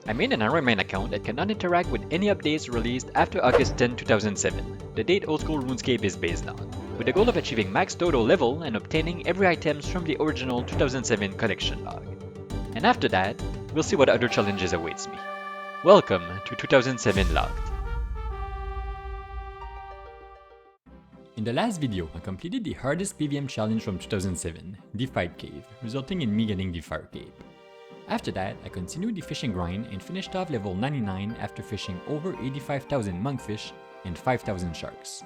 I made an Iron Man account that cannot interact with any updates released after August 10, 2007, the date Old School RuneScape is based on, with the goal of achieving max total level and obtaining every items from the original 2007 collection log. And after that, we'll see what other challenges awaits me. Welcome to 2007 Logged. In the last video, I completed the hardest PVM challenge from 2007, the Fight Cave, resulting in me getting the Fire Cape. After that, I continued the fishing grind and finished off level 99 after fishing over 85,000 monkfish and 5,000 sharks.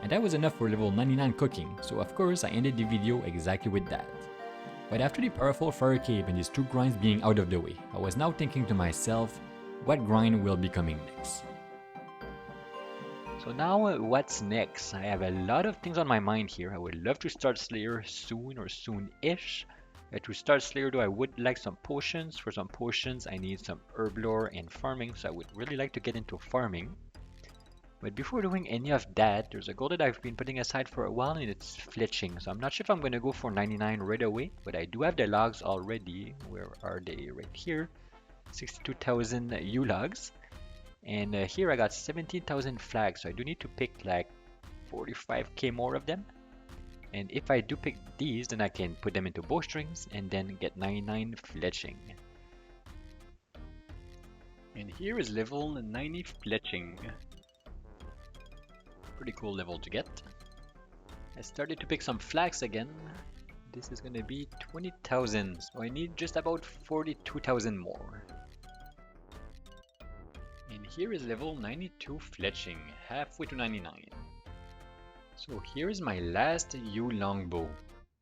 And that was enough for level 99 cooking, so of course I ended the video exactly with that. But after the powerful Fire Cape and these two grinds being out of the way, I was now thinking to myself, what grind will be coming next? So now what's next? I have a lot of things on my mind here. I would love to start Slayer soon or soon-ish. To start Slayer though, I would like some potions. For some potions, I need some herb lore and farming, so I would really like to get into farming. But before doing any of that, there's a goal that I've been putting aside for a while, and it's fletching. So I'm not sure if I'm going to go for 99 right away, but I do have the logs already. Where are they? Right here. 62,000 U logs. And here I got 17,000 flags, so I do need to pick like 45k more of them. And if I do pick these, then I can put them into bowstrings and then get 99 fletching. And here is level 90 fletching. Pretty cool level to get. I started to pick some flax again. This is gonna be 20,000, so I need just about 42,000 more. And here is level 92 fletching, halfway to 99. So here is my last U longbow.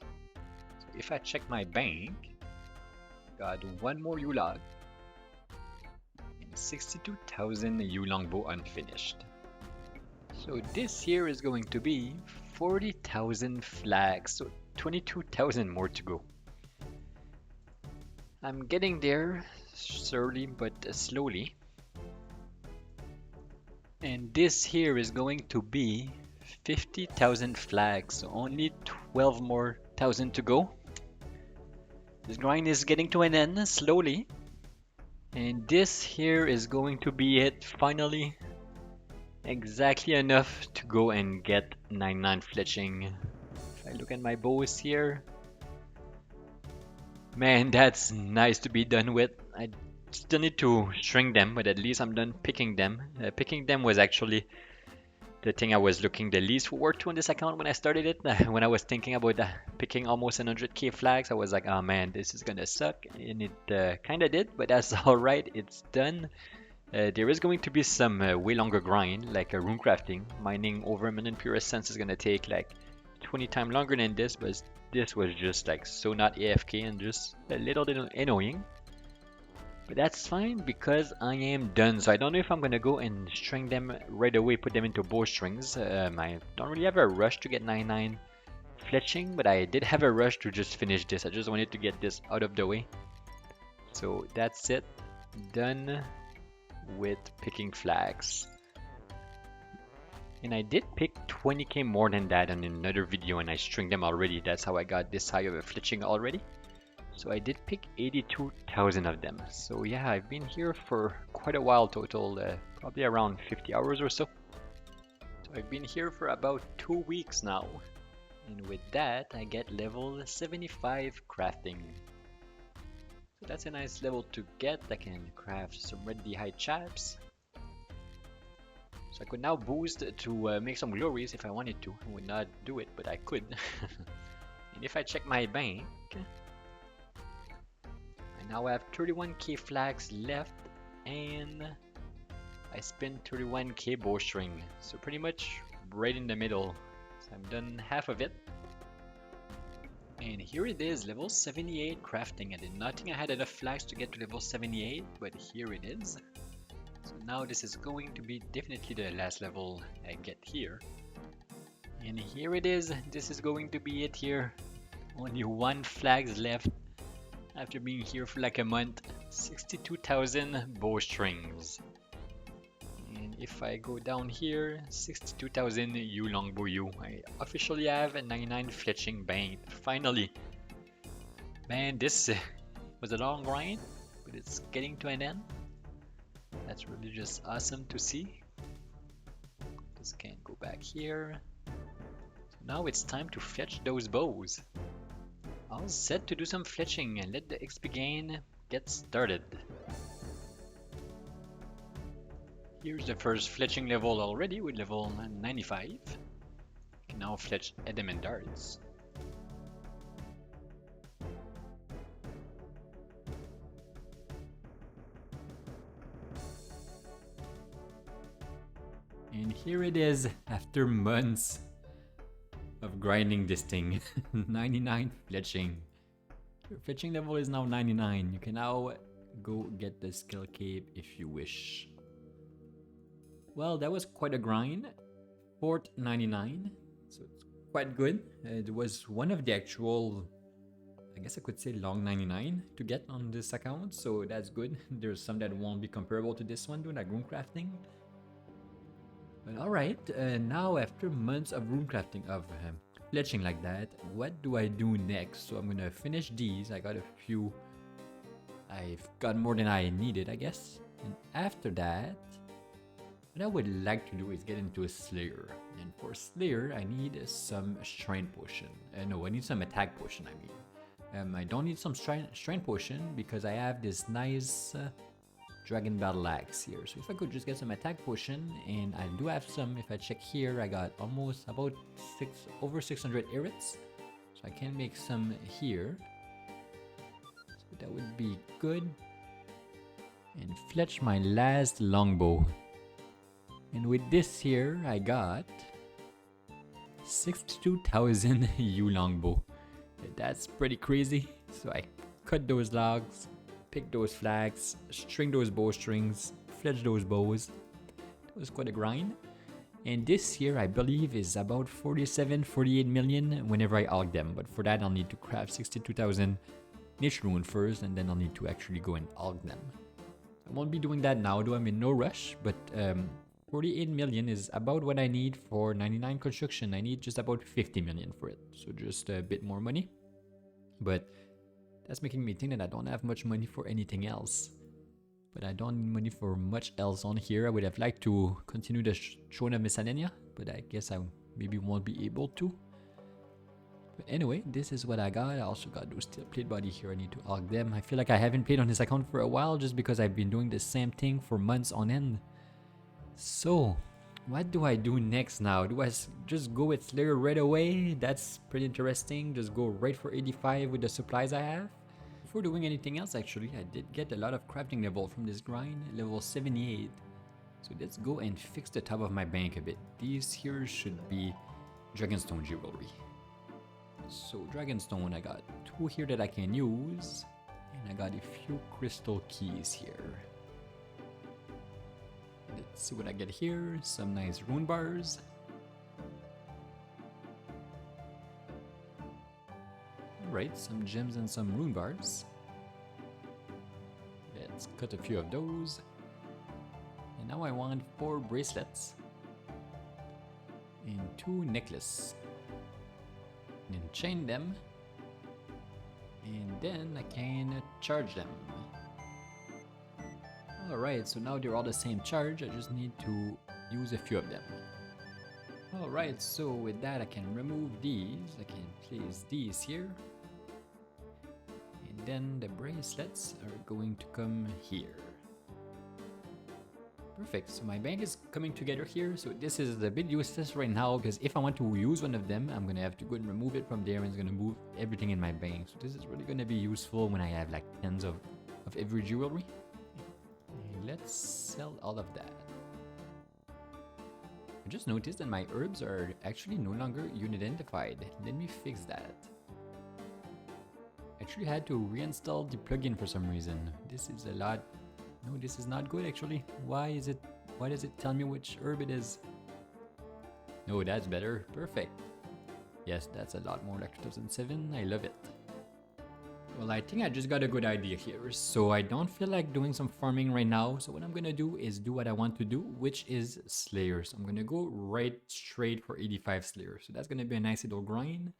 So if I check my bank, got one more U log and 62,000 U longbow unfinished. So this here is going to be 40,000 flags, so 22,000 more to go. I'm getting there slowly but slowly. And this here is going to be 50,000 flags, so only 12 more thousand to go. This grind is getting to an end slowly. And this here is going to be it finally. Exactly enough to go and get 99 fletching. If I look at my bows here, man, that's nice to be done with. I still need to string them, but at least I'm done picking them. Picking them was actually the thing I was looking the least forward to on this account when I started it. When I was thinking about picking almost 100k flags, I was like, oh man, this is gonna suck. And it kinda did, but that's alright, it's done. There is going to be some way longer grind, like a rune crafting. Mining over a million pure essence is gonna take like 20 times longer than this, but this was just like so not AFK and just a little annoying. But that's fine because I am done, so I don't know if I'm gonna go and string them right away, put them into bowstrings. I don't really have a rush to get 99 fletching, but I did have a rush to just finish this. I just wanted to get this out of the way. So that's it, done with picking flags. And I did pick 20k more than that in another video, and I stringed them already. That's how I got this high of a fletching already. So I did pick 82,000 of them. So yeah, I've been here for quite a while total, probably around 50 hours or so. So I've been here for about 2 weeks now. And with that, I get level 75 crafting. So that's a nice level to get. I can craft some red d'hide chaps. So I could now boost to make some glories if I wanted to. I would not do it, but I could. And if I check my bank, now I have 31k flags left, and I spent 31k bowstring, so pretty much right in the middle. So I've done half of it. And here it is, level 78 crafting. I did not think I had enough flags to get to level 78, but here it is. So now this is going to be definitely the last level I get here. And here it is, this is going to be it here. Only 1 flags left. After being here for like a month, 62,000 bowstrings. And if I go down here, 62,000 U longbow U. I officially have a 99 fletching banked. Finally. Man, this was a long grind, but it's getting to an end. That's really just awesome to see. Just can't go back here. So now it's time to fetch those bows. All set to do some fletching and let the XP gain get started. Here's the first fletching level already with level 95. You can now fletch adamant darts. And here it is after months of grinding this thing. 99 fletching. Your fletching level is now 99. You can now go get the skill cape if you wish. Well, that was quite a grind. Fort 99. So it's quite good. It was one of the actual, I guess I could say, long 99 to get on this account. So that's good. There's some that won't be comparable to this one doing like rune crafting. But alright, now after months of rune crafting, of fletching like that, what do I do next? So I'm gonna finish these. I got a few. I've got more than I needed, I guess. And after that, what I would like to do is get into a Slayer. And for Slayer, I need some Shrine Potion. No, I need some Attack Potion, I mean. I don't need some Shrine Potion because I have this nice Dragon Battle Axe here. So if I could just get some Attack Potion, and I do have some. If I check here, I got almost about over 600 Irits. So I can make some here. So that would be good. And fletch my last longbow. And with this here, I got 62,000 U longbow. That's pretty crazy. So I cut those logs, pick those flags, string those bowstrings, fletch those bows. It was quite a grind. And this here, I believe, is about 47-48 million whenever I aug them. But for that, I'll need to craft 62,000 niche rune first, and then I'll need to actually go and aug them. I won't be doing that now, though I'm in no rush, but 48 million is about what I need for 99 construction. I need just about 50 million for it, so just a bit more money. But that's making me think that I don't have much money for anything else. But I don't need money for much else on here. I would have liked to continue the Throne of Miscellania, but I guess I maybe won't be able to. But anyway, this is what I got. I also got those steel plate body here. I need to aug them. I feel like I haven't played on this account for a while just because I've been doing the same thing for months on end. So, what do I do next now? Do I just go with Slayer right away? That's pretty interesting. Just go right for 85 with the supplies I have. Before doing anything else, actually, I did get a lot of crafting level from this grind, level 78. So let's go and fix the top of my bank a bit. These here should be Dragonstone jewelry. So Dragonstone, I got 2 here that I can use. And I got a few crystal keys here. Let's see what I get here. Some nice rune bars. Alright, some gems and some rune bars. Let's cut a few of those. And now I want 4 bracelets. And 2 necklaces. And then chain them. And then I can charge them. Alright, so now they're all the same charge. I just need to use a few of them. Alright, so with that I can remove these. I can place these here. And then the bracelets are going to come here. Perfect, so my bank is coming together here. So this is a bit useless right now because if I want to use one of them, I'm gonna have to go and remove it from there and it's gonna move everything in my bank. So this is really gonna be useful when I have like tens of every jewelry. Let's sell all of that. I just noticed that my herbs are actually no longer unidentified. Let me fix that. I actually had to reinstall the plugin for some reason. This is a lot. No, this is not good actually. Why does it tell me which herb it is? No, that's better. Perfect. Yes, that's a lot more like 2007. I love it. Well, I think I just got a good idea here. So I don't feel like doing some farming right now. So what I'm gonna do is do what I want to do, which is Slayer. So I'm gonna go right straight for 85 Slayer. So that's gonna be a nice little grind.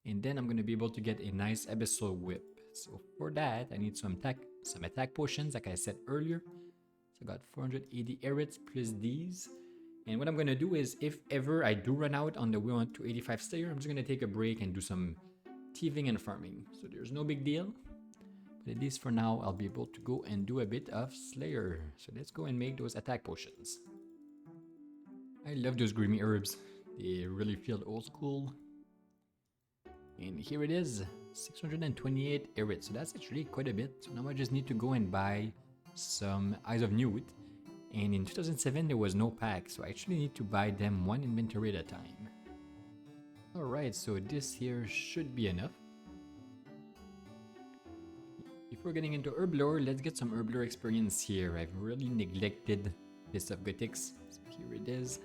And then I'm gonna be able to get a nice Abyssal Whip. So for that, I need some attack potions, like I said earlier. So I got 480 erits plus these. And what I'm gonna do is, if ever I do run out on the way on to 85 Slayer, I'm just gonna take a break and do some thieving and farming. So there's no big deal. But at least for now, I'll be able to go and do a bit of Slayer. So let's go and make those attack potions. I love those grimy herbs. They really feel old school. And here it is, 628 erits. So that's actually quite a bit. So now I just need to go and buy some Eyes of Newt. And in 2007 there was no pack, so I actually need to buy them one inventory at a time. Alright, so this here should be enough. Before getting into herb lore, let's get some herb lore experience here. I've really neglected List of Gothics, so here it is.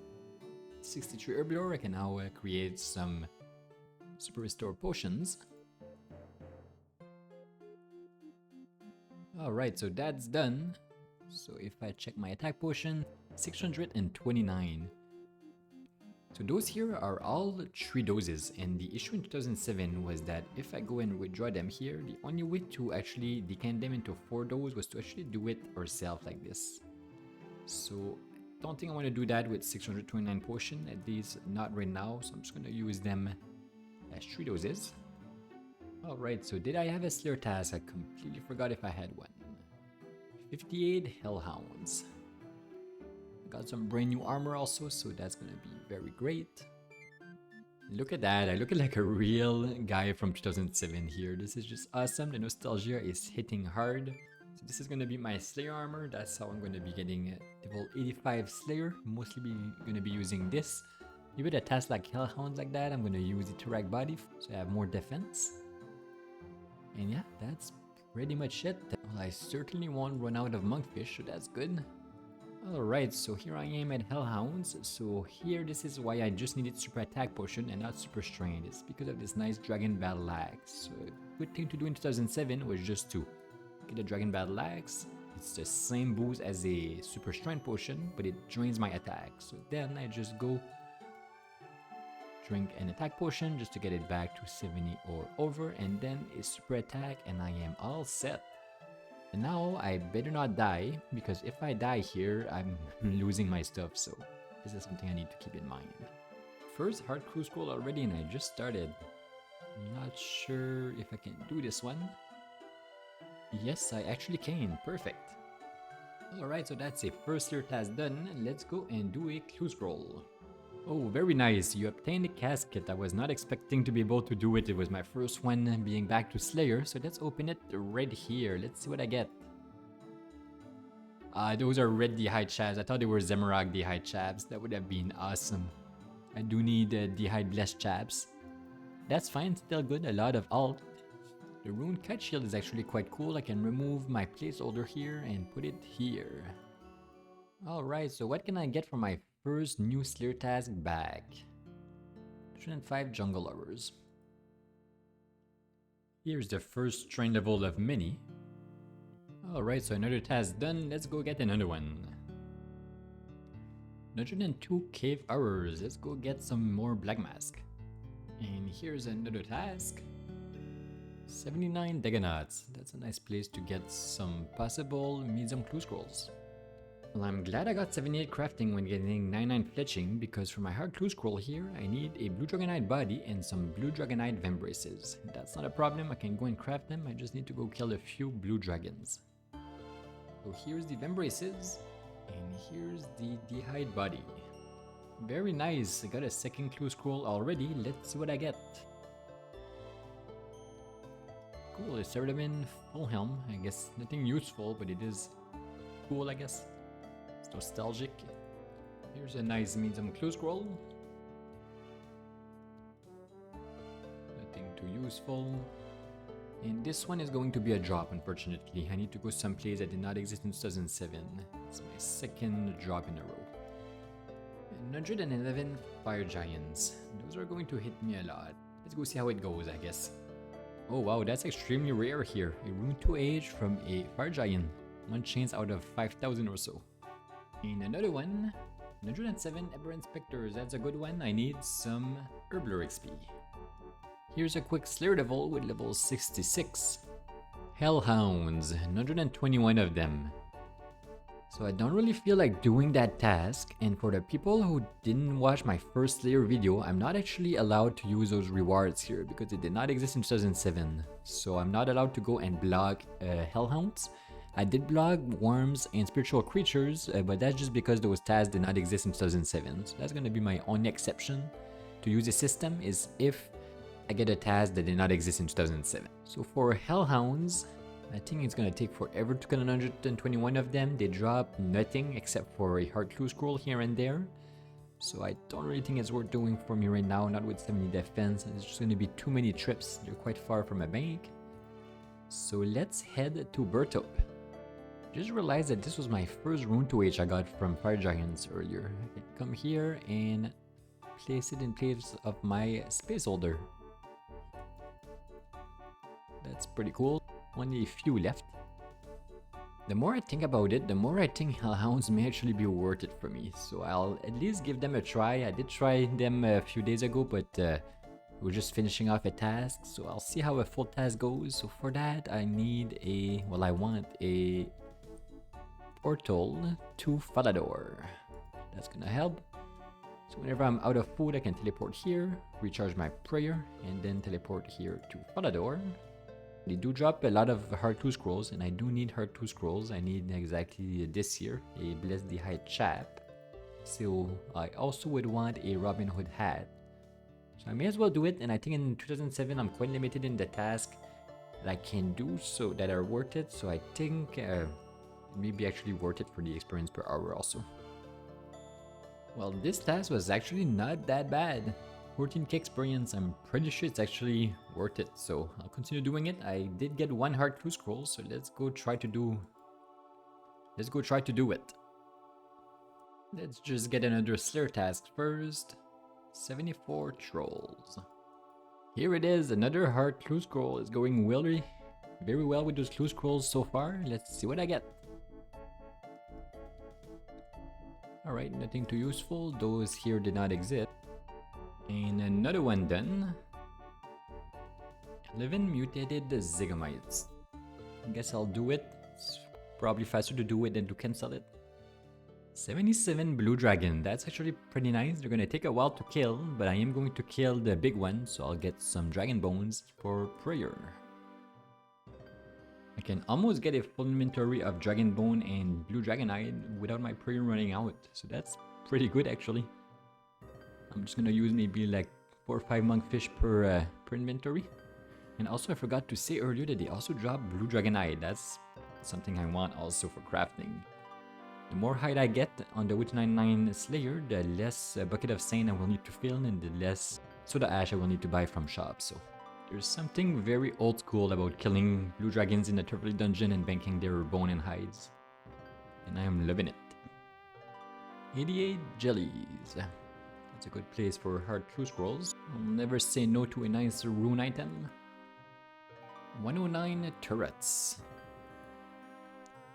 63 herb lore. I can now create some super restore potions. Alright, so that's done. So if I check my attack potion, 629. So those here are all 3 doses, and the issue in 2007 was that if I go and withdraw them here, the only way to actually decant them into 4 doses was to actually do it ourselves like this. So I don't think I want to do that with 629 potion, at least not right now, so I'm just going to use them as 3 doses. Alright, so did I have a Slayer task? I completely forgot if I had one. 58 Hellhounds. Got some brand new armor also, so that's gonna be very great. Look at that, I look like a real guy from 2007 here. This is just awesome, the nostalgia is hitting hard. So this is gonna be my Slayer armor, that's how I'm gonna be getting level 85 Slayer. Mostly gonna be using this. Maybe a task like Hellhounds like that, I'm gonna use the Turag body so I have more defense. And yeah, that's pretty much it. Well, I certainly won't run out of monkfish, so that's good. Alright, so here I am at Hellhounds. So here, this is why I just needed super attack potion and not super strength. It's because of this nice dragon battle axe. So a good thing to do in 2007 was just to get a dragon battle axe. It's the same boost as a super strength potion, but it drains my attack. So then I just go drink an attack potion just to get it back to 70 or over, and then a super attack and I am all set. And now I better not die, because if I die here, I'm losing my stuff, so this is something I need to keep in mind. First hard crew scroll already and I just started. I'm not sure if I can do this one. Yes, I actually can. Perfect. Alright, so that's a first year task done. Let's go and do a clue scroll. Oh, very nice. You obtained a casket. I was not expecting to be able to do it. It was my first one being back to Slayer. So let's open it right here. Let's see what I get. Those are red D'hide Chabs. I thought they were Zamorak D'hide Chabs. That would have been awesome. I do need D'hide Blessed Chabs. That's fine. Still good. A lot of alt. The Rune Cut Shield is actually quite cool. I can remove my placeholder here and put it here. Alright, so what can I get for my first new Slayer task back? 205 Jungle Horrors. Here's the first train level of many. Alright, so another task done. Let's go get another one. 102 Cave Horrors. Let's go get some more Black Mask. And here's another task. 79 Dagonauts. That's a nice place to get some possible medium clue scrolls. Well, I'm glad I got 78 crafting when getting 99 fletching, because for my hard clue scroll here, I need a blue dragonite body and some blue dragonite vambraces. That's not a problem, I can go and craft them, I just need to go kill a few blue dragons. So here's the vambraces, and here's the D'hide body. Very nice, I got a second clue scroll already, let's see what I get. Cool, a Cerdamin full helm, I guess nothing useful, but it is cool I guess. Nostalgic. Here's a nice medium clue scroll. Nothing too useful. And this one is going to be a drop, unfortunately. I need to go someplace that did not exist in 2007. It's my second drop in a row. 111 Fire Giants. Those are going to hit me a lot. Let's go see how it goes, I guess. Oh wow, that's extremely rare here. A Rune 2 Age from a Fire Giant. 1 chance out of 5,000 or so. And another one, 107 Aberrant Spectres, that's a good one. I need some Herblore XP. Here's a quick Slayer Devil with level 66. Hellhounds, 121 of them. So I don't really feel like doing that task, and for the people who didn't watch my first Slayer video, I'm not actually allowed to use those rewards here because they did not exist in 2007. So I'm not allowed to go and block hellhounds. I did block worms and spiritual creatures, but that's just because those tasks did not exist in 2007. So that's going to be my only exception to use the system, is if I get a task that did not exist in 2007. So for hellhounds, I think it's gonna take forever to kill 121 of them. They drop nothing except for a heart clue scroll here and there. So I don't really think it's worth doing for me right now, not with 70 defense. It's just gonna be too many trips. They're quite far from a bank. So let's head to Bertop. Just realized that this was my first rune 2H I got from Fire Giants earlier. I can come here and place it in place of my space holder. That's pretty cool. Only a few left. The more I think about it, the more I think hellhounds may actually be worth it for me. So I'll at least give them a try. I did try them a few days ago, but we're just finishing off a task. So I'll see how a full task goes. So for that, I need a... well, I want a portal to Falador. That's gonna help. So whenever I'm out of food, I can teleport here, recharge my prayer, and then teleport here to Falador. They do drop a lot of Heart 2 scrolls, and I do need Heart 2 scrolls. I need exactly this here, a Bless the High Chap. So I also would want a Robin Hood hat. So I may as well do it, and I think in 2007 I'm quite limited in the task that I can do so that are worth it. So I think it may be actually worth it for the experience per hour also. Well, this task was actually not that bad. 14k experience, I'm pretty sure it's actually worth it, so I'll continue doing it. I did get one Heart 2 scroll, so let's go try to do it. Let's just get another Slayer task first. 74 trolls. Here it is, another Heart 2 scroll. Is going very well with those clue scrolls so far. Let's see what I get. Alright, nothing too useful. Those here did not exist. And another one done. 11 mutated Zygomites. I guess I'll do it. It's probably faster to do it than to cancel it. 77 blue dragon. That's actually pretty nice. They're gonna take a while to kill, but I am going to kill the big one, so I'll get some dragon bones for prayer. I can almost get a full inventory of dragon bone and blue dragonite without my prayer running out, so that's pretty good actually. I'm just gonna use maybe like 4 or 5 monkfish per inventory. And also I forgot to say earlier that they also drop blue dragonite. That's something I want also for crafting. The more hide I get on the Witch 99 Slayer, the less bucket of sand I will need to fill and the less soda ash I will need to buy from shops. So there's something very old school about killing blue dragons in the Turtle dungeon and banking their bone and hides. And I am loving it. 88 jellies. That's a good place for Heart 2 scrolls. I'll never say no to a nice rune item. 109 turrets.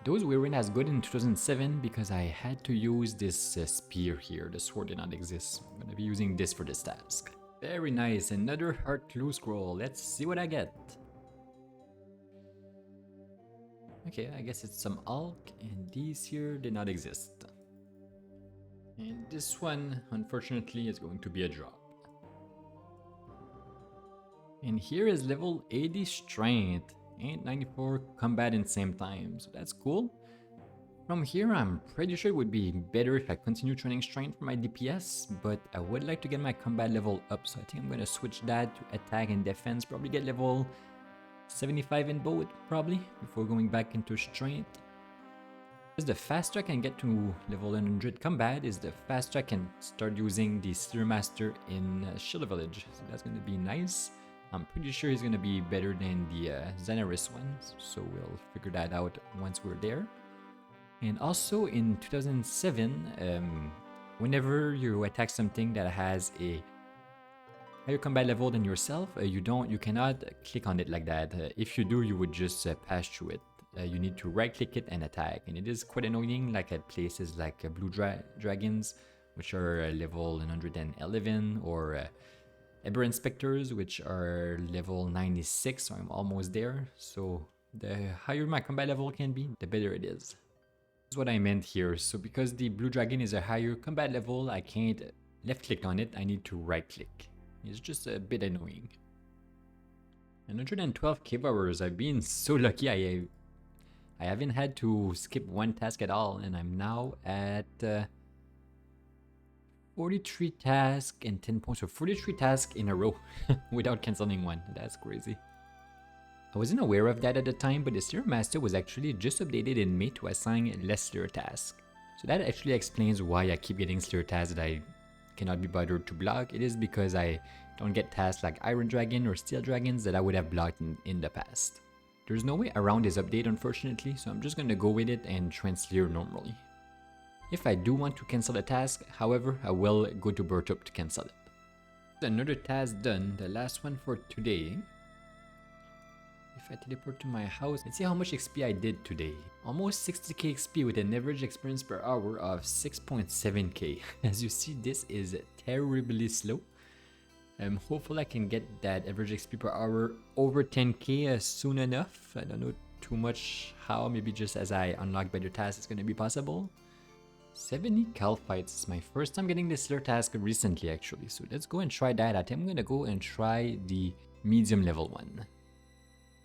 Those weren't as good in 2007 because I had to use this spear here. The sword did not exist. I'm gonna be using this for this task. Very nice, another Heart 2 scroll. Let's see what I get. Okay, I guess it's some Alk, and these here did not exist. And this one, unfortunately, is going to be a drop. And here is level 80 strength and 94 combat in same time, so that's cool. From here, I'm pretty sure it would be better if I continue training strength for my DPS, but I would like to get my combat level up, so I think I'm gonna switch that to attack and defense, probably get level 75 in both, probably, before going back into strength. The faster I can get to level 100 combat is the faster I can start using the Slayer Master in Shield Village, so that's gonna be nice. I'm pretty sure he's gonna be better than the Xanaris one, so we'll figure that out once we're there. And also in 2007, whenever you attack something that has a higher combat level than yourself, you cannot click on it like that. If you do, you would just pass through it. You need to right click it and attack, and it is quite annoying, like at places like blue dragons, which are level 111, or Eber Inspectors, which are level 96, so I'm almost there. So the higher my combat level can be, the better it is. That's what I meant here. So because the blue dragon is a higher combat level, I can't left click on it, I need to right click. It's just a bit annoying. 112 cave hours, I've been so lucky I haven't had to skip one task at all, and I'm now at 43 tasks and 10 points, so 43 tasks in a row without cancelling one. That's crazy. I wasn't aware of that at the time, but the Slayer Master was actually just updated in May to assign less Slayer tasks. So that actually explains why I keep getting Slayer tasks that I cannot be bothered to block. It is because I don't get tasks like Iron Dragon or Steel Dragons that I would have blocked in the past. There's no way around this update, unfortunately, so I'm just gonna go with it and Slayer normally. If I do want to cancel a task, however, I will go to Birtup to cancel it. Another task done, the last one for today. If I teleport to my house, let's see how much XP I did today. Almost 60k XP with an average experience per hour of 6.7k. As you see, this is terribly slow. Hopefully I can get that average XP per hour over 10k soon enough. I don't know too much how, maybe just as I unlock better tasks it's going to be possible. 70 Cal fights is my first time getting this Slayer task recently actually, so let's go and try that. I think I'm going to go and try the medium level one.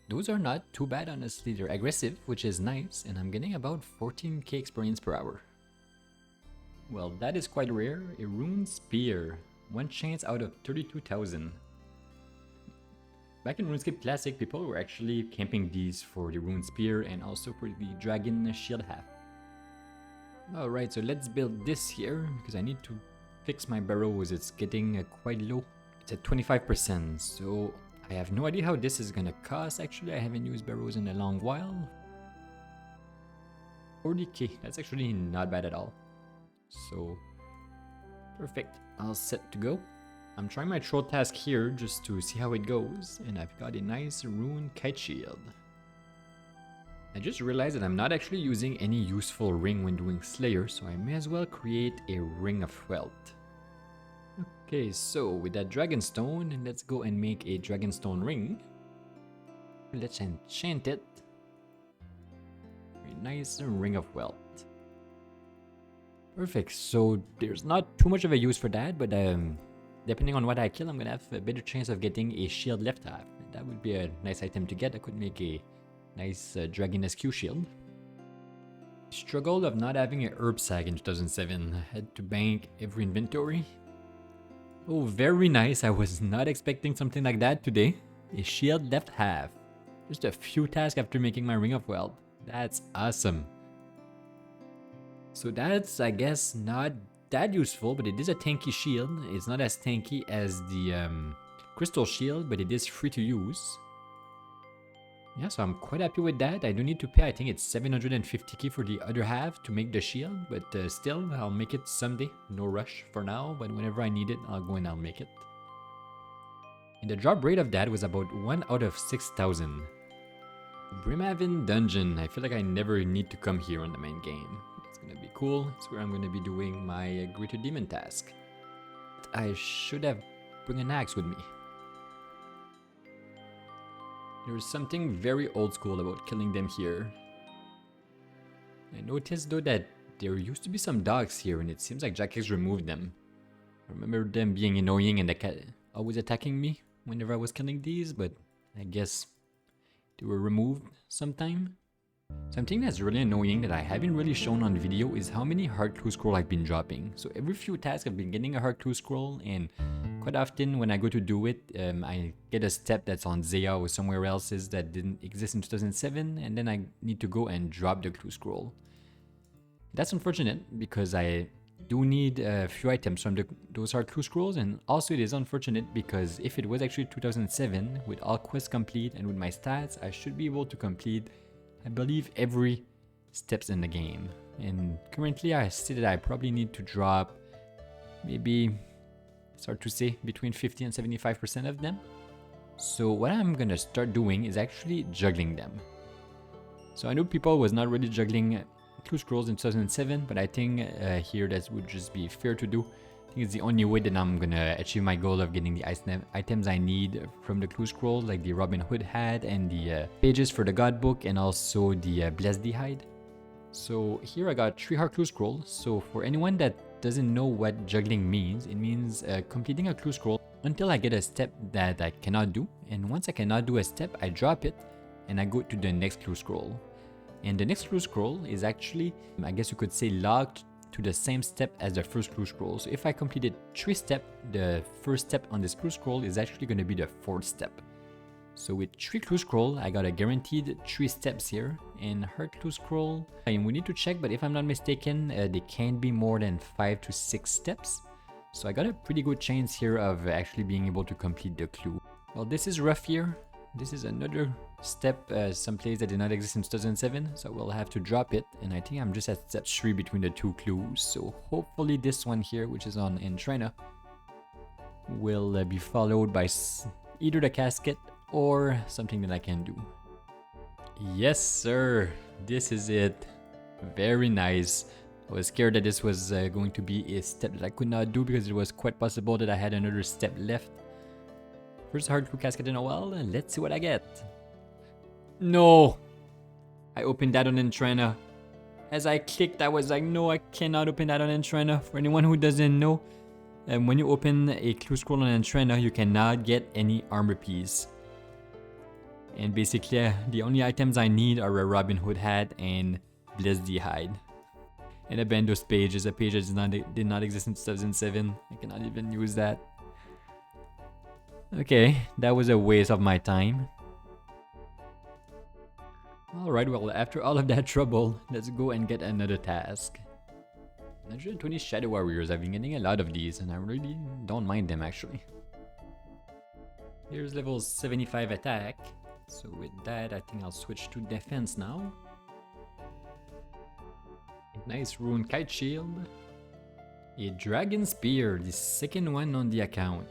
Those are not too bad honestly, they're aggressive, which is nice, and I'm getting about 14k experience per hour. Well, that is quite rare. A rune spear. One chance out of 32,000. Back in RuneScape Classic, people were actually camping these for the rune spear and also for the dragon shield half. Alright, so let's build this here because I need to fix my barrows. It's getting quite low. It's at 25%, so I have no idea how this is gonna cost. Actually, I haven't used barrows in a long while. 40k, that's actually not bad at all. So, perfect, all set to go. I'm trying my troll task here just to see how it goes, and I've got a nice rune kite shield. I just realized that I'm not actually using any useful ring when doing Slayer, so I may as well create a ring of wealth. Okay, so with that Dragonstone, let's go and make a Dragonstone ring. Let's enchant it. A nice ring of wealth. Perfect, so there's not too much of a use for that, but depending on what I kill, I'm gonna have a better chance of getting a shield left half. That would be a nice item to get. I could make a nice Dragon SQ shield. Struggle of not having a herb sack in 2007. I had to bank every inventory. Oh, very nice. I was not expecting something like that today. A shield left half. Just a few tasks after making my ring of wealth. That's awesome. So that's, I guess, not that useful, but it is a tanky shield. It's not as tanky as the crystal shield, but it is free to use. Yeah, so I'm quite happy with that. I do need to pay, I think it's 750k for the other half to make the shield, but still, I'll make it someday. No rush for now, but whenever I need it, I'll go and I'll make it. And the drop rate of that was about 1 out of 6,000. Brimhaven Dungeon. I feel like I never need to come here on the main game. It's gonna be cool. It's where I'm gonna be doing my Greater Demon task. I should have brought an axe with me. There's something very old school about killing them here. I noticed though that there used to be some dogs here and it seems like Jackix removed them. I remember them being annoying and always attacking me whenever I was killing these, but I guess they were removed sometime. Something that's really annoying that I haven't really shown on video is how many heart clue scroll I've been dropping. So every few tasks I've been getting a heart clue scroll, and quite often when I go to do it, I get a step that's on Zaya or somewhere else's that didn't exist in 2007, and then I need to go and drop the clue scroll. That's unfortunate because I do need a few items from those heart clue scrolls, and also it is unfortunate because if it was actually 2007 with all quests complete and with my stats, I should be able to complete, I believe, every steps in the game. And currently I see that I probably need to drop maybe, it's hard to say, between 50 and 75% of them. So what I'm gonna start doing is actually juggling them. So I know people was not really juggling clue scrolls in 2007, but I think here that would just be fair to do. I think it's the only way that I'm gonna achieve my goal of getting the items I need from the clue scrolls, like the Robin Hood hat and the pages for the God Book, and also the Blessed Hide. So here I got 3 hard clue scroll. So for anyone that doesn't know what juggling means, it means completing a clue scroll until I get a step that I cannot do. And once I cannot do a step, I drop it and I go to the next clue scroll. And the next clue scroll is actually, I guess you could say, logged to the same step as the first clue scroll. So if I completed 3 steps, the first step on this clue scroll is actually going to be the 4th step. So with 3 clue scroll, I got a guaranteed 3 steps here. And hard clue scroll, and we need to check, but if I'm not mistaken, they can't be more than 5 to 6 steps. So I got a pretty good chance here of actually being able to complete the clue. Well, this is rough here. This is another step, someplace that did not exist in 2007, so we'll have to drop it. And I think I'm just at step 3 between the 2 clues. So hopefully this one here, which is on Entrina, will be followed by either the casket or something that I can do. Yes, sir. This is it. Very nice. I was scared that this was going to be a step that I could not do because it was quite possible that I had another step left. First hard clue casket in a while. Let's see what I get. No! I opened that on Entrina. As I clicked, I was like, no, I cannot open that on Entrina. For anyone who doesn't know, when you open a clue scroll on Entrina, you cannot get any armor piece. And basically, the only items I need are a Robin Hood hat and Bless the Hide. And a Bandos page is a page that did not exist in 2007. I cannot even use that. Okay, that was a waste of my time. Alright, well, after all of that trouble, let's go and get another task. 120 Shadow Warriors, I've been getting a lot of these, and I really don't mind them actually. Here's level 75 attack. So with that, I think I'll switch to defense now. Nice rune kite shield. A dragon spear, the second one on the account.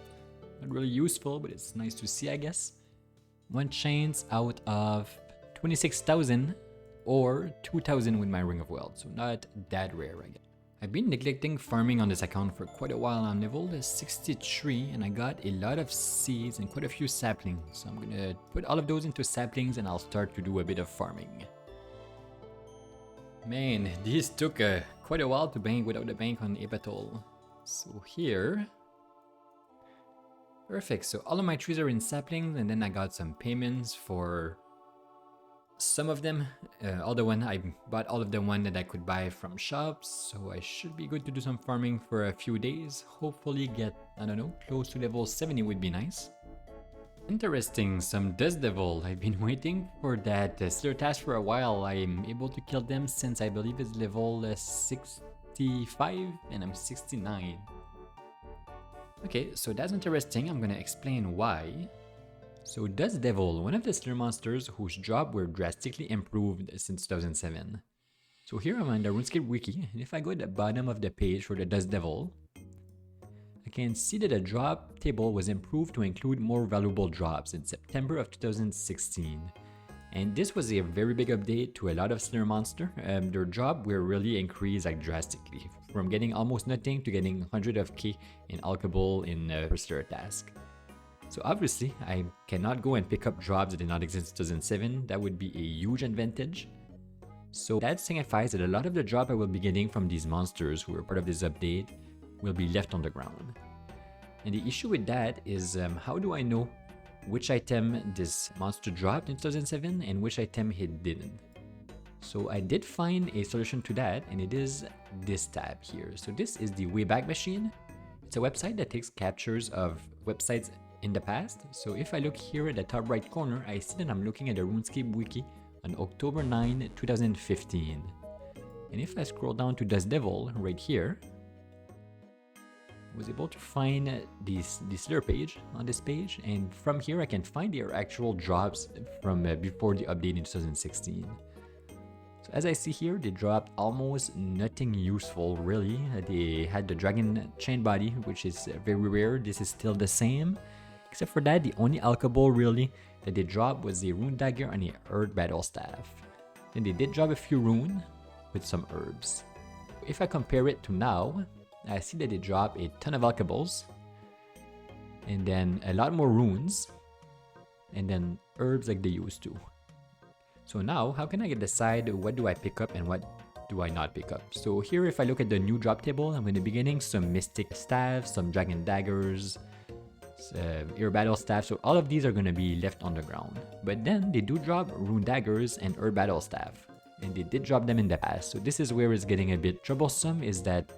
Not really useful, but it's nice to see, I guess. 1 chance out of 26,000 or 2,000 with my Ring of Wealth, so not that rare, I guess. I've been neglecting farming on this account for quite a while. I'm level 63 and I got a lot of seeds and quite a few saplings. So I'm gonna put all of those into saplings and I'll start to do a bit of farming. Man, this took quite a while to bank without the bank on Abatol. So here... Perfect, so all of my trees are in saplings and then I got some payments for some of them. I bought all of the one that I could buy from shops, so I should be good to do some farming for a few days. Hopefully get, I don't know, close to level 70 would be nice. Interesting, some Dust Devil. I've been waiting for that Slur task for a while. I'm able to kill them since I believe it's level 65 and I'm 69. Okay, so that's interesting. I'm gonna explain why. So Dust Devil, one of the Slur monsters whose job were drastically improved since 2007. So here I'm on the RuneScape wiki, and if I go at the bottom of the page for the Dust Devil, I can see that the drop table was improved to include more valuable drops in September of 2016. And this was a very big update to a lot of Slur monster. Their job will really increase like drastically, from getting almost nothing to getting 100 of K in alchable in per Slur task. So obviously, I cannot go and pick up drops that did not exist in 2007. That would be a huge advantage. So that signifies that a lot of the drop I will be getting from these monsters who are part of this update will be left on the ground. And the issue with that is how do I know which item this monster dropped in 2007 and which item it didn't? So I did find a solution to that, and it is this tab here. So this is the Wayback Machine. It's a website that takes captures of websites in the past. So if I look here at the top right corner, I see that I'm looking at the RuneScape wiki on October 9, 2015. And if I scroll down to Dust Devil right here, I was able to find the Slur page on this page, and from here I can find their actual drops from before the update in 2016. So as I see here, they dropped almost nothing useful really. They had the dragon chain body, which is very rare. This is still the same. Except for that, the only alchable really that they dropped was a rune dagger and a earth battle staff. Then they did drop a few rune with some herbs. If I compare it to now, I see that they drop a ton of alchables, and then a lot more runes, and then herbs like they used to. So now, how can I decide what do I pick up and what do I not pick up? So here, if I look at the new drop table, I'm going to be getting some Mystic Staffs, some Dragon Daggers, Air Battle Staff. So all of these are going to be left on the ground. But then they do drop Rune Daggers and Air Battle Staff. And they did drop them in the past. So this is where it's getting a bit troublesome, is that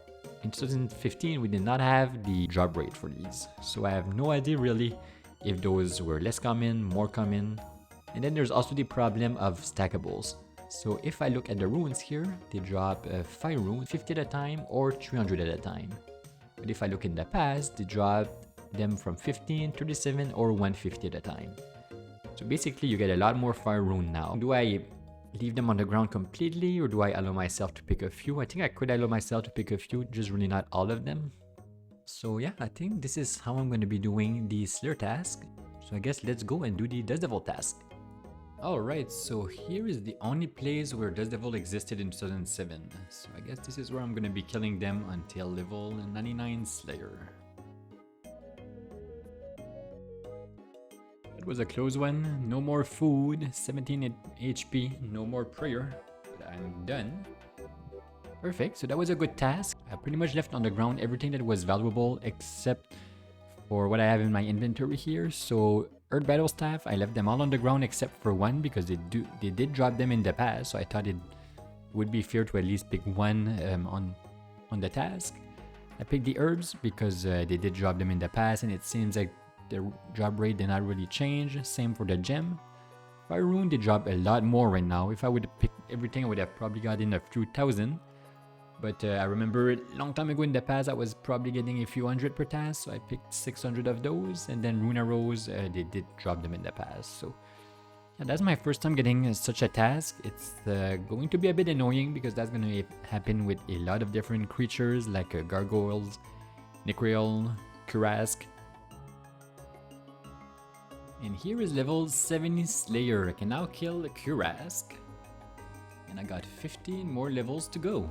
in 2015 we did not have the drop rate for these. So I have no idea really if those were less common, more common. And then there's also the problem of stackables. So if I look at the runes here, they drop 5 runes, 50 at a time or 300 at a time. But if I look in the past, they drop them from 15, 37 or 150 at a time. So basically you get a lot more fire rune now. Do I leave them on the ground completely, or do I allow myself to pick a few? I think I could allow myself to pick a few, just really not all of them. So yeah, I think this is how I'm going to be doing the Slayer task. So I guess let's go and do the Dust Devil task. Alright, so here is the only place where Dust Devil existed in 2007. So I guess this is where I'm going to be killing them until level 99 Slayer. It was a close one. No more food, 17 HP, no more prayer, but I'm done. Perfect, so that was a good task. I pretty much left on the ground everything that was valuable except for what I have in my inventory here. So Earth Battle Staff, I left them all on the ground except for one because they did drop them in the past, so I thought it would be fair to at least pick one on the task. I picked the herbs because they did drop them in the past, and it seems like the drop rate did not really change. Same for the gem. Fire rune, they drop a lot more right now. If I would have picked everything, I would have probably gotten a few thousand. But I remember a long time ago in the past, I was probably getting a few hundred per task, so I picked 600 of those. And then rune arrows, they did drop them in the past. So yeah, that's my first time getting such a task. It's going to be a bit annoying because that's going to happen with a lot of different creatures like gargoyles, Necreal, Kurask. And here is level 70 Slayer. I can now kill Kurask. And I got 15 more levels to go.